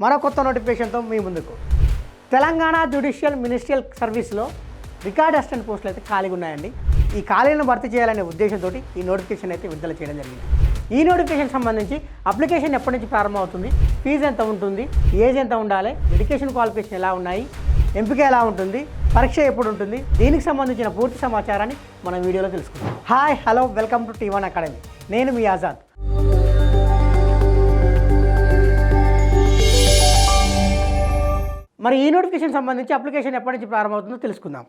మరో కొత్త నోటిఫికేషన్తో మీ ముందుకు. తెలంగాణ జ్యుడిషియల్ మినిస్ట్రియల్ సర్వీస్లో రికార్డ్ అసిస్టెంట్ పోస్టులు అయితే ఖాళీగా ఉన్నాయండి. ఈ ఖాళీలను భర్తీ చేయాలనే ఉద్దేశంతో ఈ నోటిఫికేషన్ అయితే విడుదల చేయడం జరిగింది. ఈ నోటిఫికేషన్ సంబంధించి అప్లికేషన్ ఎప్పటి నుంచి ప్రారంభమవుతుంది, ఫీజు ఎంత ఉంటుంది, ఏజ్ ఎంత ఉండాలి, ఎడ్యుకేషన్ క్వాలిఫికేషన్ ఎలా ఉన్నాయి, ఎంపిక ఎలా ఉంటుంది, పరీక్ష ఎప్పుడు ఉంటుంది, దీనికి సంబంధించిన పూర్తి సమాచారాన్ని మనం వీడియోలో తెలుసుకుందాం. Hi, hello, welcome to T1 academy. నేను మీ ఆజాద్. మరి ఈ నోటిఫికేషన్ సంబంధించి అప్లికేషన్ ఎప్పటి నుంచి ప్రారంభమవుతుందో తెలుసుకుందాం.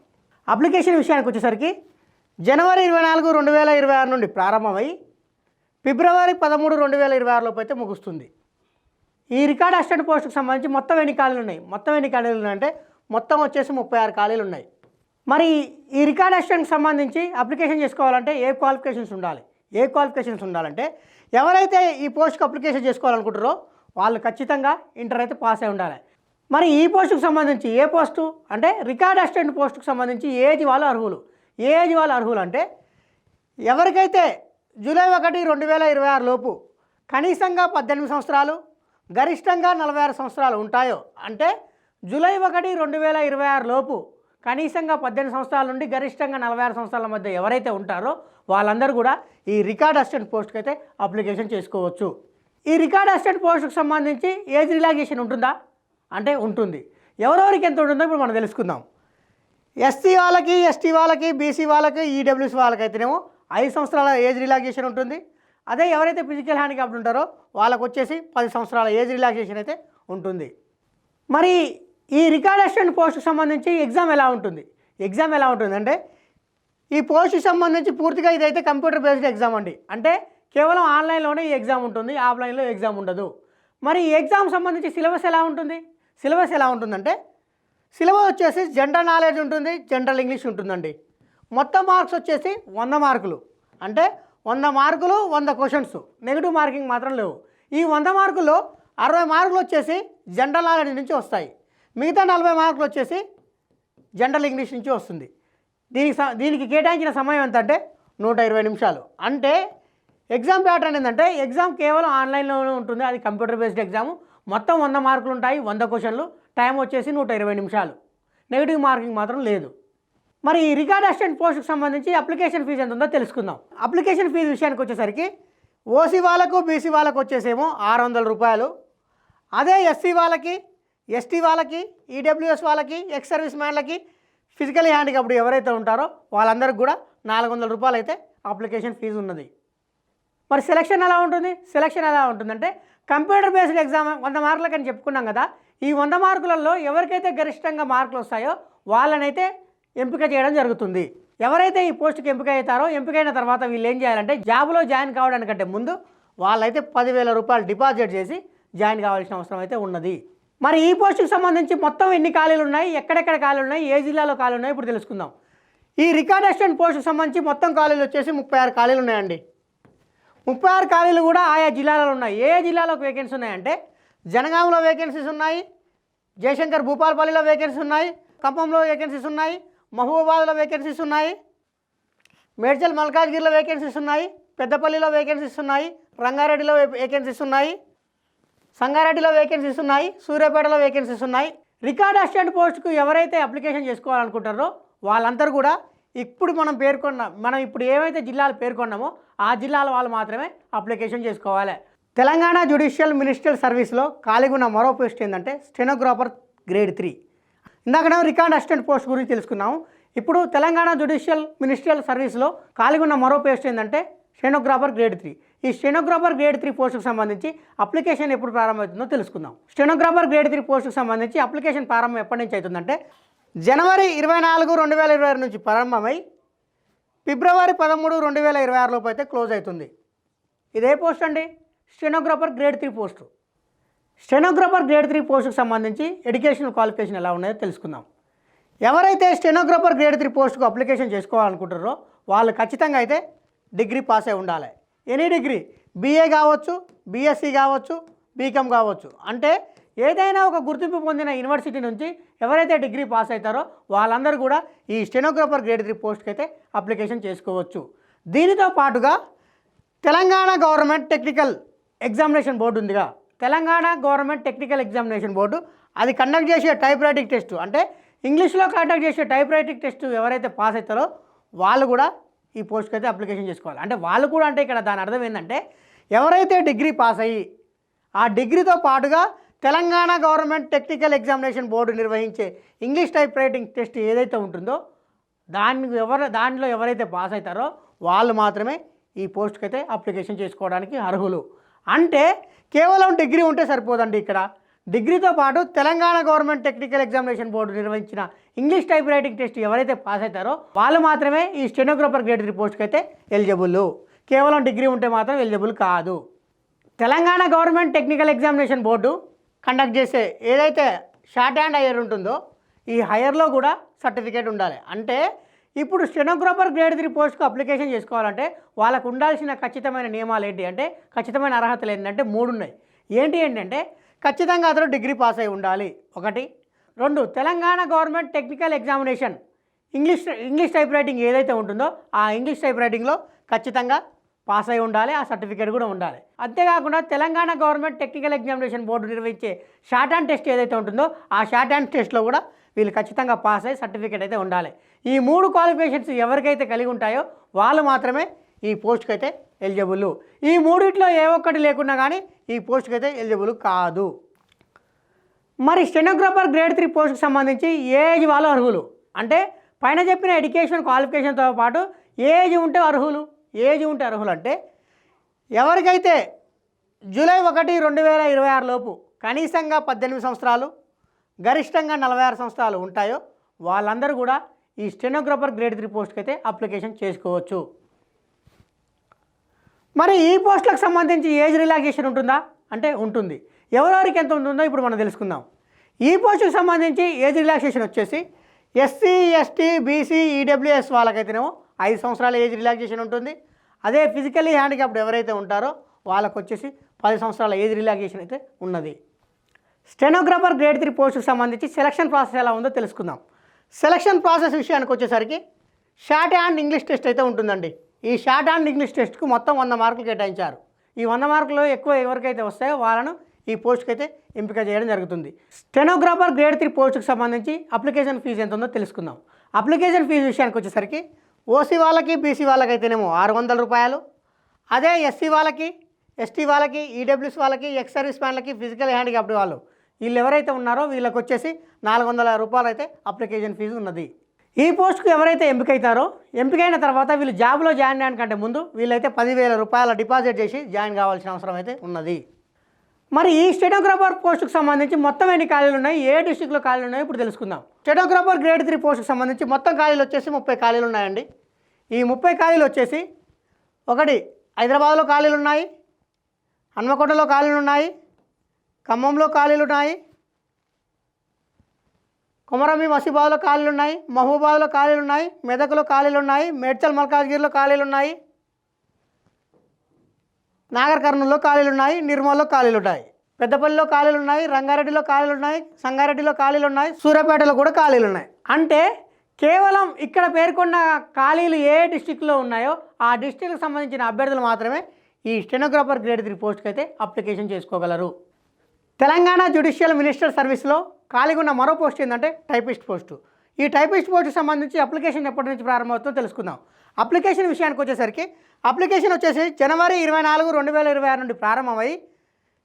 అప్లికేషన్ విషయానికి వచ్చేసరికి జనవరి 24, 2026 నుండి ప్రారంభమై ఫిబ్రవరి 13, 2026 లోపు అయితే ముగుస్తుంది. ఈ రికార్డ్ అసిస్టెంట్ పోస్టుకు సంబంధించి మొత్తం ఎన్ని ఖాళీలు ఉన్నాయి? మొత్తం ఎన్ని ఖాళీలు ఉన్నాయంటే మొత్తం వచ్చేసి 36 ఖాళీలు ఉన్నాయి. మరి ఈ రికార్డ్ అసిస్టెంట్కి సంబంధించి అప్లికేషన్ చేసుకోవాలంటే ఏ క్వాలిఫికేషన్స్ ఉండాలంటే ఎవరైతే ఈ పోస్ట్కి అప్లికేషన్ చేసుకోవాలనుకుంటారో వాళ్ళు ఖచ్చితంగా ఇంటర్ అయితే పాస్ అయి ఉండాలి. మరి ఈ పోస్టుకు సంబంధించి ఏ పోస్టు అంటే రికార్డ్ అసిస్టెంట్ పోస్టుకు సంబంధించి ఏ ఏజ్ వాళ్ళు అర్హులు అంటే ఎవరికైతే జూలై 1, 2026 లోపు కనీసంగా 18 సంవత్సరాలు గరిష్టంగా 46 సంవత్సరాలు ఉంటాయో, అంటే జూలై 1, 2026 లోపు కనీసంగా 18 సంవత్సరాల నుండి గరిష్టంగా 46 సంవత్సరాల మధ్య ఎవరైతే ఉంటారో వాళ్ళందరూ కూడా ఈ రికార్డ్ అసిస్టెంట్ పోస్ట్కి అయితే అప్లికేషన్ చేసుకోవచ్చు. ఈ రికార్డ్ అసిస్టెంట్ పోస్ట్కి సంబంధించి ఏజ్ రిలాక్సేషన్ ఉంటుందా అంటే ఉంటుంది. ఎవరెవరికి ఎంత ఉంటుందో ఇప్పుడు మనం తెలుసుకుందాం. ఎస్సీ వాళ్ళకి, ఎస్టీ వాళ్ళకి, బీసీ వాళ్ళకి, ఈడబ్ల్యూసీ వాళ్ళకి అయితేనేమో 5 సంవత్సరాల ఏజ్ రిలాక్సేషన్ ఉంటుంది. అదే ఎవరైతే ఫిజికల్ హ్యాండిక్యాప్డ్ ఉంటారో వాళ్ళకు వచ్చేసి 10 సంవత్సరాల ఏజ్ రిలాక్సేషన్ అయితే ఉంటుంది. మరి ఈ రికార్డ్ అసిస్టెంట్ పోస్ట్కి సంబంధించి ఎగ్జామ్ ఎలా ఉంటుంది అంటే ఈ పోస్ట్కి సంబంధించి పూర్తిగా ఇదైతే కంప్యూటర్ బేస్డ్ ఎగ్జామ్ అండి. అంటే కేవలం ఆన్లైన్లోనే ఈ ఎగ్జామ్ ఉంటుంది, ఆఫ్లైన్లో ఎగ్జామ్ ఉండదు. మరి ఈ ఎగ్జామ్ సంబంధించి సిలబస్ ఎలా ఉంటుందంటే సిలబస్ వచ్చేసి జనరల్ నాలెడ్జ్ ఉంటుంది, జనరల్ ఇంగ్లీష్ ఉంటుందండి. మొత్తం మార్క్స్ వచ్చేసి 100 మార్కులు. అంటే 100 మార్కులు 100 క్వశ్చన్స్, నెగిటివ్ మార్కింగ్ మాత్రం లేవు. ఈ 100 మార్కుల్లో 60 మార్కులు వచ్చేసి జనరల్ నాలెడ్జ్ నుంచి వస్తాయి, మిగతా 40 మార్కులు వచ్చేసి జనరల్ ఇంగ్లీష్ నుంచి వస్తుంది. దీనికి కేటాయించిన సమయం ఎంత అంటే 120 నిమిషాలు. అంటే ఎగ్జామ్ ప్యాటర్న్ ఏంటంటే ఎగ్జామ్ కేవలం ఆన్లైన్లోనే ఉంటుంది, అది కంప్యూటర్ బేస్డ్ ఎగ్జామ్. మొత్తం 100 మార్కులు ఉంటాయి, 100 క్వశ్చన్లు, టైం వచ్చేసి 120 నిమిషాలు, నెగిటివ్ మార్కింగ్ మాత్రం లేదు. మరి ఈ రికార్డ్ అసిస్టెంట్ పోస్ట్కి సంబంధించి అప్లికేషన్ ఫీజు ఎంత ఉందో తెలుసుకుందాం. అప్లికేషన్ ఫీజు విషయానికి వచ్చేసరికి ఓసీ వాళ్ళకు, బీసీ వాళ్ళకు వచ్చేసేమో 600 రూపాయలు. అదే ఎస్సీ వాళ్ళకి, ఎస్టీ వాళ్ళకి, ఈడబ్ల్యూఎస్ వాళ్ళకి, ఎక్స్ సర్వీస్ మ్యాన్లకి, ఫిజికల్ హ్యాండిక్యాప్డ్ ఎవరైతే ఉంటారో వాళ్ళందరికీ కూడా 400 రూపాయలు అయితే అప్లికేషన్ ఫీజు ఉన్నది. మరి సెలక్షన్ ఎలా ఉంటుందంటే కంప్యూటర్ బేస్డ్ ఎగ్జామ్ 100 మార్కులకి అని చెప్పుకున్నాం కదా. ఈ 100 మార్కులలో ఎవరికైతే గరిష్టంగా మార్కులు వస్తాయో వాళ్ళనైతే ఎంపిక చేయడం జరుగుతుంది. ఎవరైతే ఈ పోస్ట్కి ఎంపిక అవుతారో, ఎంపికైన తర్వాత వీళ్ళు ఏం చేయాలంటే జాబ్లో జాయిన్ కావడానికంటే ముందు వాళ్ళైతే 10,000 రూపాయలు డిపాజిట్ చేసి జాయిన్ కావాల్సిన అవసరం అయితే ఉన్నది. మరి ఈ పోస్టుకి సంబంధించి మొత్తం ఎన్ని ఖాళీలు ఉన్నాయి, ఎక్కడెక్కడ ఖాళీలు ఉన్నాయి, ఏ జిల్లాలో ఖాళీలు ఉన్నాయి ఇప్పుడు తెలుసుకుందాం. ఈ రికార్డ్ అసిస్టెంట్ పోస్టుకి సంబంధించి మొత్తం ఖాళీలు వచ్చేసి 36 ఖాళీలు ఉన్నాయండి. 36 ఖాళీలు కూడా ఆయా జిల్లాలలో ఉన్నాయి. ఏ జిల్లాలోకి వేకెన్సీ ఉన్నాయంటే జనగాంలో వేకెన్సీస్ ఉన్నాయి, జయశంకర్ భూపాలపల్లిలో వేకెన్సీ ఉన్నాయి, ఖమ్మంలో వేకెన్సీస్ ఉన్నాయి, మహబూబాబాద్లో వేకెన్సీస్ ఉన్నాయి, మేడ్చల్ మల్కాజ్గిరిలో వేకెన్సీస్ ఉన్నాయి, పెద్దపల్లిలో వేకెన్సీస్ ఉన్నాయి, రంగారెడ్డిలో వేకెన్సీస్ ఉన్నాయి, సంగారెడ్డిలో వేకెన్సీస్ ఉన్నాయి, సూర్యాపేటలో వేకెన్సీస్ ఉన్నాయి. రికార్డ్ అసిస్టెంట్ పోస్టుకు ఎవరైతే అప్లికేషన్ చేసుకోవాలనుకుంటారో వాళ్ళందరూ కూడా మనం ఇప్పుడు ఏవైతే జిల్లాలు పేర్కొన్నామో ఆ జిల్లాల వాళ్ళు మాత్రమే అప్లికేషన్ చేసుకోవాలి. తెలంగాణ జ్యుడిషియల్ మినిస్ట్రియల్ సర్వీస్లో ఖాళీగా ఉన్న మరో పోస్ట్ ఏంటంటే స్టెనోగ్రాఫర్ గ్రేడ్ 3. ఇందాక రికార్డ్ అసిస్టెంట్ పోస్ట్ గురించి తెలుసుకున్నాము. ఇప్పుడు తెలంగాణ జ్యుడిషియల్ మినిస్ట్రియల్ సర్వీస్లో ఖాళీగా ఉన్న మరో పోస్ట్ ఏంటంటే స్టెనోగ్రాఫర్ గ్రేడ్ 3. ఈ స్టెనోగ్రాఫర్ గ్రేడ్ 3 పోస్టుకు సంబంధించి అప్లికేషన్ ఎప్పుడు ప్రారంభమవుతుందో తెలుసుకుందాం. స్టెనోగ్రాఫర్ గ్రేడ్ 3 పోస్టుకు సంబంధించి అప్లికేషన్ ప్రారంభం ఎప్పటి నుంచి అవుతుందంటే జనవరి 24, 2026 నుంచి ప్రారంభమై ఫిబ్రవరి 13, 2026 లోపు అయితే క్లోజ్ అవుతుంది. ఇదే పోస్ట్ అండి, stenographer grade 3 post. Stenographer grade 3 పోస్టుకు సంబంధించి ఎడ్యుకేషనల్ క్వాలిఫికేషన్ ఎలా ఉన్నాయో తెలుసుకుందాం. ఎవరైతే స్టెనోగ్రాఫర్ గ్రేడ్ 3 పోస్టుకు అప్లికేషన్ చేసుకోవాలనుకుంటారో వాళ్ళు ఖచ్చితంగా అయితే డిగ్రీ పాస్ అయి ఉండాలి. ఎనీ డిగ్రీ, బీఏ కావచ్చు, బీఎస్సీ కావచ్చు, బీకామ్ కావచ్చు. అంటే ఏదైనా ఒక గుర్తింపు పొందిన యూనివర్సిటీ నుంచి ఎవరైతే డిగ్రీ పాస్ అవుతారో వాళ్ళందరూ కూడా ఈ స్టెనోగ్రాఫర్ గ్రేడ్ 3 పోస్ట్కి అయితే అప్లికేషన్ చేసుకోవచ్చు. దీనితో పాటుగా Telangana government technical examination board ఉందిగా, Telangana government technical examination board అది కండక్ట్ చేసే టైప్ రైటింగ్ టెస్ట్, అంటే ఇంగ్లీష్లో కండక్ట్ చేసే టైప్ రైటింగ్ టెస్ట్ ఎవరైతే పాస్ అవుతారో వాళ్ళు కూడా ఈ పోస్ట్కి అయితే అప్లికేషన్ చేసుకోవాలి. అంటే వాళ్ళు కూడా అంటే ఇక్కడ దాని అర్థం ఏంటంటే ఎవరైతే డిగ్రీ పాస్ అయ్యి ఆ డిగ్రీతో పాటుగా Telangana government technical examination board నిర్వహించే ఇంగ్లీష్ టైప్ రైటింగ్ టెస్ట్ ఏదైతే ఉంటుందో దానిలో ఎవరైతే పాస్ అవుతారో వాళ్ళు మాత్రమే ఈ పోస్ట్కి అయితే అప్లికేషన్ చేసుకోవడానికి అర్హులు. అంటే కేవలం డిగ్రీ ఉంటే సరిపోదండి. ఇక్కడ డిగ్రీతో పాటు Telangana government technical examination board నిర్వహించిన ఇంగ్లీష్ టైప్ రైటింగ్ టెస్ట్ ఎవరైతే పాస్ అవుతారో వాళ్ళు మాత్రమే ఈ స్టెనోగ్రాఫర్ గ్రేడ్ 3 పోస్ట్కి అయితే ఎలిజిబుల్. కేవలం డిగ్రీ ఉంటే మాత్రం ఎలిజిబుల్ కాదు. Telangana government technical examination board conduct చేసే ఏదైతే షార్ట్ హ్యాండ్ హైయర్ ఉంటుందో ఈ హైయర్లో కూడా సర్టిఫికేట్ ఉండాలి. అంటే ఇప్పుడు స్టెనోగ్రాఫర్ గ్రేడ్ 3 పోస్ట్కు అప్లికేషన్ చేసుకోవాలంటే వాళ్ళకు ఉండాల్సిన ఖచ్చితమైన నియమాలు ఏంటి అంటే, ఖచ్చితమైన అర్హతలు ఏంటంటే 3 ఉన్నాయి. ఏంటంటే ఖచ్చితంగా అతను డిగ్రీ పాస్ అయి ఉండాలి 1. 2 Telangana government technical examination English type writing ఏదైతే ఉంటుందో ఆ ఇంగ్లీష్ టైప్ రైటింగ్లో ఖచ్చితంగా పాస్ అయి ఉండాలి, ఆ సర్టిఫికేట్ కూడా ఉండాలి. అంతేకాకుండా Telangana government technical examination board నిర్వహించే షార్ట్ హ్యాండ్ టెస్ట్ ఏదైతే ఉంటుందో ఆ షార్ట్ హ్యాండ్ టెస్ట్లో కూడా వీళ్ళు ఖచ్చితంగా పాస్ అయ్యి సర్టిఫికేట్ అయితే ఉండాలి. ఈ 3 క్వాలిఫికేషన్స్ ఎవరికైతే కలిగి ఉంటాయో వాళ్ళు మాత్రమే ఈ పోస్ట్కి అయితే ఎలిజిబుల్. ఈ 3లో ఏ ఒక్కటి లేకున్నా కానీ ఈ పోస్ట్కి అయితే ఎలిజిబుల్ కాదు. మరి స్టెనోగ్రాఫర్ గ్రేడ్ 3 పోస్ట్కి సంబంధించి ఏ ఏజ్ వాళ్ళు అర్హులు అంటే పైన చెప్పిన ఎడ్యుకేషన్ క్వాలిఫికేషన్తో పాటు ఏ ఏజ్ ఉంటే అర్హులు. అంటే ఎవరికైతే జూలై 1, 2026 లోపు కనీసంగా 18 సంవత్సరాలు గరిష్టంగా 46 సంవత్సరాలు ఉంటాయో వాళ్ళందరూ కూడా ఈ స్టెనోగ్రాఫర్ గ్రేడ్ 3 పోస్ట్కి అయితే అప్లికేషన్ చేసుకోవచ్చు. మరి ఈ పోస్టులకు సంబంధించి ఏజ్ రిలాక్సేషన్ ఉంటుందా అంటే ఉంటుంది. ఎవరెవరికి ఎంత ఉంటుందో ఇప్పుడు మనం తెలుసుకుందాం. ఈ పోస్టుకు సంబంధించి ఏజ్ రిలాక్సేషన్ వచ్చేసి ఎస్సీ, ఎస్టీ, బీసీ, ఈడబ్ల్యూఎస్ వాళ్ళకైతేనేమో 5 సంవత్సరాల ఏజ్ రిలాక్సేషన్ ఉంటుంది. అదే ఫిజికల్లీ హ్యాండిక్యాప్డ్ ఎవరైతే ఉంటారో వాళ్ళకు వచ్చేసి 10 సంవత్సరాల ఏజ్ రిలాక్సేషన్ అయితే ఉన్నది. స్టెనోగ్రాఫర్ గ్రేడ్ 3 పోస్టుకు సంబంధించి సెలక్షన్ ప్రాసెస్ ఎలా ఉందో తెలుసుకుందాం. సెలక్షన్ ప్రాసెస్ విషయానికి వచ్చేసరికి షార్ట్ హ్యాండ్ ఇంగ్లీష్ టెస్ట్ అయితే ఉంటుందండి. ఈ షార్ట్ హ్యాండ్ ఇంగ్లీష్ టెస్ట్కు మొత్తం 100 మార్కులు కేటాయించారు. ఈ 100 మార్కులు ఎక్కువ ఎవరికైతే వస్తాయో వాళ్ళను ఈ పోస్ట్కి అయితే ఎంపిక చేయడం జరుగుతుంది. స్టెనోగ్రాఫర్ గ్రేడ్ 3 పోస్ట్కి సంబంధించి అప్లికేషన్ ఫీజు ఎంత ఉందో తెలుసుకుందాం. అప్లికేషన్ ఫీజు విషయానికి వచ్చేసరికి ఓసీ వాళ్ళకి, బీసీ వాళ్ళకైతేనేమో 600 రూపాయలు. అదే ఎస్సీ వాళ్ళకి, ఎస్టీ వాళ్ళకి, ఈడబ్ల్యూఎస్ వాళ్ళకి, ఎక్స్ సర్వీస్ మ్యాన్లకి, ఫిజికల్ హ్యాండిక్యాప్డ్ వాళ్ళు వీళ్ళు ఎవరైతే ఉన్నారో వీళ్ళకి వచ్చేసి 400 రూపాయలు అయితే అప్లికేషన్ ఫీజు ఉన్నది. ఈ పోస్ట్కు ఎవరైతే ఎంపికైతారో ఎంపికైన తర్వాత వీళ్ళు జాబ్లో జాయిన్ అయ్యానికంటే ముందు వీళ్ళైతే 10,000 రూపాయల డిపాజిట్ చేసి జాయిన్ కావాల్సిన అవసరం అయితే ఉన్నది. మరి ఈ స్టెనోగ్రాఫర్ పోస్టుకు సంబంధించి మొత్తం ఎన్ని ఖాళీలు ఉన్నాయి, ఏ డిస్ట్రిక్ట్లో ఖాళీలు ఉన్నాయో ఇప్పుడు తెలుసుకుందాం. స్టెనోగ్రాఫర్ గ్రేడ్ 3 పోస్టుకు సంబంధించి మొత్తం ఖాళీలు వచ్చేసి 30 ఖాళీలు ఉన్నాయండి. ఈ 30 ఖాళీలు వచ్చేసి 1 హైదరాబాద్లో ఖాళీలు ఉన్నాయి, హన్మకొండలో ఖాళీలు ఉన్నాయి, ఖమ్మంలో ఖాళీలు ఉన్నాయి, కొమరంభీ మసీబాద్లో ఖాళీలు ఉన్నాయి, మహబూబాద్లో ఖాళీలు ఉన్నాయి, మెదక్లో ఖాళీలు ఉన్నాయి, మేడ్చల్ మల్కాజ్గిరిలో ఖాళీలు ఉన్నాయి, నాగర్ కర్నూలులో ఖాళీలు ఉన్నాయి, నిర్మల్లో ఖాళీలు ఉన్నాయి, పెద్దపల్లిలో ఖాళీలు ఉన్నాయి, రంగారెడ్డిలో ఖాళీలు ఉన్నాయి, సంగారెడ్డిలో ఖాళీలు ఉన్నాయి, సూర్యాపేటలో కూడా ఖాళీలు ఉన్నాయి. అంటే కేవలం ఇక్కడ పేర్కొన్న ఖాళీలు ఏ డిస్టిక్లో ఉన్నాయో ఆ డిస్టిక్కి సంబంధించిన అభ్యర్థులు మాత్రమే ఈ స్టెనోగ్రాఫర్ గ్రేడ్ 3 పోస్ట్కి అయితే అప్లికేషన్ చేసుకోగలరు. తెలంగాణ జ్యుడిషియల్ మినిస్టర్ సర్వీస్లో ఖాళీగా ఉన్న మరో పోస్ట్ ఏంటంటే టైపిస్ట్ పోస్టు. ఈ టైపిస్ట్ పోస్టుకి సంబంధించి అప్లికేషన్ ఎప్పటి నుంచి ప్రారంభమవుతుందో తెలుసుకుందాం. అప్లికేషన్ విషయానికి వచ్చేసరికి అప్లికేషన్ వచ్చేసి జనవరి 24, 2026 నుండి ప్రారంభమై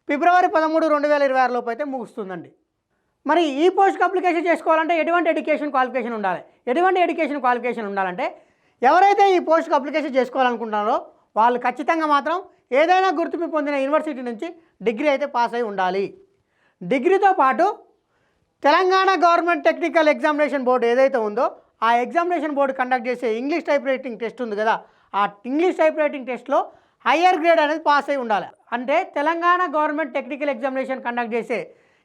ఫిబ్రవరి 13, 2026 లోపు అయితే ముగుస్తుందండి. మరి ఈ పోస్ట్కి అప్లికేషన్ చేసుకోవాలంటే ఎటువంటి ఎడ్యుకేషన్ క్వాలిఫికేషన్ ఉండాలి? ఎటువంటి ఎడ్యుకేషన్ క్వాలిఫికేషన్ ఉండాలంటే ఎవరైతే ఈ పోస్ట్కి అప్లికేషన్ చేసుకోవాలనుకుంటున్నారో వాళ్ళు ఖచ్చితంగా మాత్రం ఏదైనా గుర్తింపు పొందిన యూనివర్సిటీ నుంచి డిగ్రీ అయితే పాస్ అయి ఉండాలి. డిగ్రీతో పాటు Telangana government technical examination board ఏదైతే ఉందో ఆ ఎగ్జామినేషన్ బోర్డు కండక్ట్ చేసే ఇంగ్లీష్ టైప్ రైటింగ్ టెస్ట్ ఉంది కదా, ఆ ఇంగ్లీష్ టైప్ రైటింగ్ టెస్ట్లో హయ్యర్ గ్రేడ్ అనేది పాస్ అయి ఉండాలి. అంటే Telangana government technical examination conduct చేసే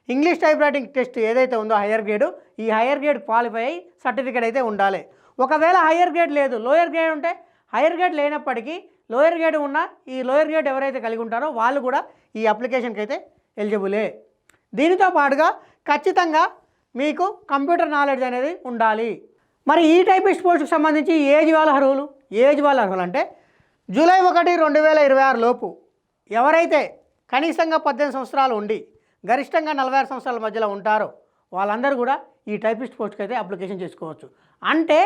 ఇంగ్లీష్ టైప్ రైటింగ్ టెస్ట్ ఏదైతే ఉందో హయ్యర్ గ్రేడ్, ఈ హయ్యర్ గ్రేడ్ క్వాలిఫై అయ్యి సర్టిఫికేట్ అయితే ఉండాలి. ఒకవేళ హయ్యర్ గ్రేడ్ లేదు, లోయర్ గ్రేడ్ ఉంటే హయ్యర్ గ్రేడ్ లేనప్పటికీ లోయర్ గ్రేడ్ ఉన్న ఈ లోయర్ గ్రేడ్ ఎవరైతే కలిగి ఉంటారో వాళ్ళు కూడా ఈ అప్లికేషన్కి అయితే ఎలిజిబులే. దీనితో పాటుగా ఖచ్చితంగా మీకు కంప్యూటర్ నాలెడ్జ్ అనేది ఉండాలి. మరి ఈ టైపిస్ట్ పోస్టుకు సంబంధించి ఏజ్ వాళ్ళ అర్హులు అంటే జూలై 1, 2026 లోపు ఎవరైతే కనీసంగా 18 సంవత్సరాలు ఉండి గరిష్టంగా 46 సంవత్సరాల మధ్యలో ఉంటారో వాళ్ళందరూ కూడా ఈ టైపిస్ట్ పోస్ట్కి అయితే అప్లికేషన్ చేసుకోవచ్చు. అంటే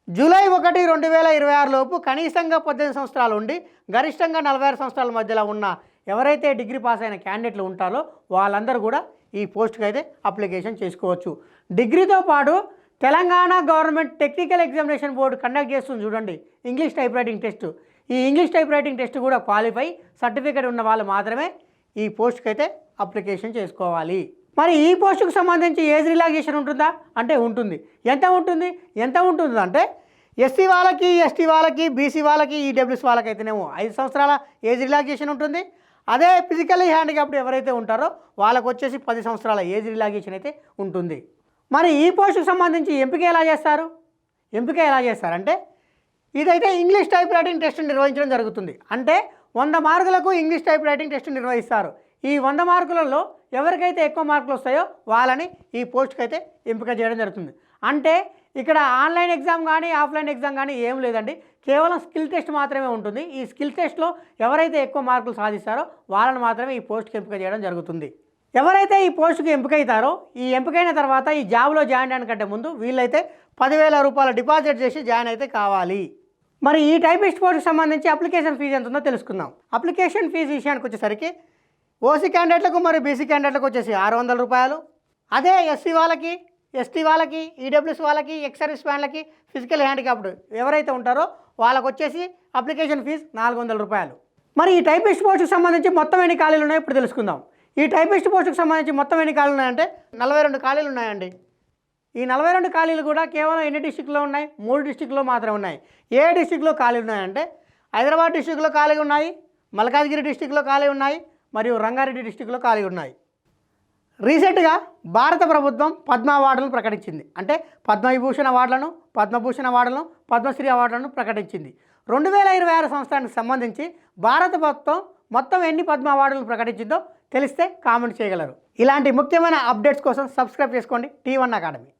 జూలై 1, 2026 లోపు కనీసంగా 18 సంవత్సరాలు ఉండి గరిష్టంగా 46 సంవత్సరాల మధ్యలో ఉన్న ఎవరైతే డిగ్రీ పాస్ అయిన క్యాండిడేట్లు ఉంటారో వాళ్ళందరూ కూడా ఈ పోస్ట్కి అయితే అప్లికేషన్ చేసుకోవచ్చు. డిగ్రీతో పాటు Telangana government technical examination board conduct చేస్తుంది చూడండి ఇంగ్లీష్ టైప్ రైటింగ్ టెస్ట్. ఈ ఇంగ్లీష్ టైప్ రైటింగ్ టెస్ట్ కూడా క్వాలిఫై సర్టిఫికేట్ ఉన్న వాళ్ళు మాత్రమే ఈ పోస్ట్కి అయితే అప్లికేషన్ చేసుకోవాలి. మరి ఈ పోస్టుకు సంబంధించి ఏజ్ రిలాక్సేషన్ ఉంటుందా అంటే ఉంటుంది. ఎంత ఉంటుంది అంటే ఎస్సీ వాళ్ళకి, ఎస్టీ వాళ్ళకి, బీసీ వాళ్ళకి, ఈడబ్ల్యూఎస్ వాళ్ళకి అయితేనేమో 5 సంవత్సరాల ఏజ్ రిలాక్సేషన్ ఉంటుంది. అదే ఫిజికల్లీ హ్యాండిక్యాప్డ్ ఎవరైతే ఉంటారో వాళ్ళకు వచ్చేసి 10 సంవత్సరాల ఏజ్ రిలాక్సేషన్ అయితే ఉంటుంది. మరి ఈ పోస్టుకు సంబంధించి ఎంపిక ఎలా చేస్తారంటే ఇదైతే ఇంగ్లీష్ టైప్ రైటింగ్ టెస్ట్ నిర్వహించడం జరుగుతుంది. అంటే 100 మార్కులకు ఇంగ్లీష్ టైప్ రైటింగ్ టెస్ట్ నిర్వహిస్తారు. ఈ 100 మార్కులలో ఎవరికైతే ఎక్కువ మార్కులు వస్తాయో వాళ్ళని ఈ పోస్ట్కి అయితే ఎంపిక చేయడం జరుగుతుంది. అంటే ఇక్కడ ఆన్లైన్ ఎగ్జామ్ కానీ ఆఫ్లైన్ ఎగ్జామ్ కానీ ఏం లేదండి, కేవలం స్కిల్ టెస్ట్ మాత్రమే ఉంటుంది. ఈ స్కిల్ టెస్ట్లో ఎవరైతే ఎక్కువ మార్కులు సాధిస్తారో వాళ్ళని మాత్రమే ఈ పోస్ట్కి ఎంపిక చేయడం జరుగుతుంది. ఎవరైతే ఈ పోస్టుకి ఎంపికవుతారో ఈ ఎంపికైన తర్వాత ఈ జాబ్లో జాయిన్ అవ్వడానికంటే ముందు వీళ్ళైతే 10,000 రూపాయల డిపాజిట్ చేసి జాయిన్ అయితే కావాలి. మరి ఈ టైపిస్ట్ పోస్ట్కి సంబంధించి అప్లికేషన్ ఫీజు ఎంత ఉందో తెలుసుకుందాం. అప్లికేషన్ ఫీజు విషయానికి వచ్చేసరికి ఓసీ క్యాండిడేట్లకు మరియు బీసీ క్యాండిడేట్లకు వచ్చేసి 600 రూపాయలు. అదే ఎస్సీ వాళ్ళకి, ఎస్టీ వాళ్ళకి, ఈడబ్ల్యూఎస్ వాళ్ళకి, ఎక్స్ సర్వీస్ మ్యాన్లకి, ఫిజికల్ హ్యాండిక్యాప్డ్ ఎవరైతే ఉంటారో వాళ్ళకు వచ్చేసి అప్లికేషన్ ఫీజు 400 రూపాయలు. మరి ఈ టైపిస్ట్ పోస్ట్కి సంబంధించి మొత్తం ఎన్ని ఖాళీలు ఉన్నాయో ఇప్పుడు తెలుసుకుందాం. ఈ టైపిస్ట్ పోస్ట్కి సంబంధించి మొత్తం ఎన్ని ఖాళీలు ఉన్నాయంటే 42 ఖాళీలు ఉన్నాయండి. ఈ 42 ఖాళీలు కూడా కేవలం ఎన్ని డిస్టిక్లో ఉన్నాయి? 3 డిస్టిక్లో మాత్రమే ఉన్నాయి. ఏ డిస్టిక్లో ఖాళీలు ఉన్నాయంటే హైదరాబాద్ డిస్టిక్లో ఖాళీ ఉన్నాయి, మల్కాజ్గిరి డిస్టిక్లో ఖాళీ ఉన్నాయి, మరియు రంగారెడ్డి డిస్టిక్లో ఖాళీ ఉన్నాయి. రీసెంట్గా భారత ప్రభుత్వం పద్మ అవార్డులను ప్రకటించింది. అంటే పద్మవిభూషణ్ అవార్డులను, పద్మభూషణ్ అవార్డులను, పద్మశ్రీ అవార్డులను ప్రకటించింది. 2026 సంవత్సరానికి సంబంధించి భారత ప్రభుత్వం మొత్తం ఎన్ని పద్మ అవార్డులను ప్రకటించిందో తెలిస్తే కామెంట్ చేయగలరు. ఇలాంటి ముఖ్యమైన అప్డేట్స్ కోసం సబ్స్క్రైబ్ చేసుకోండి T1 అకాడమీ.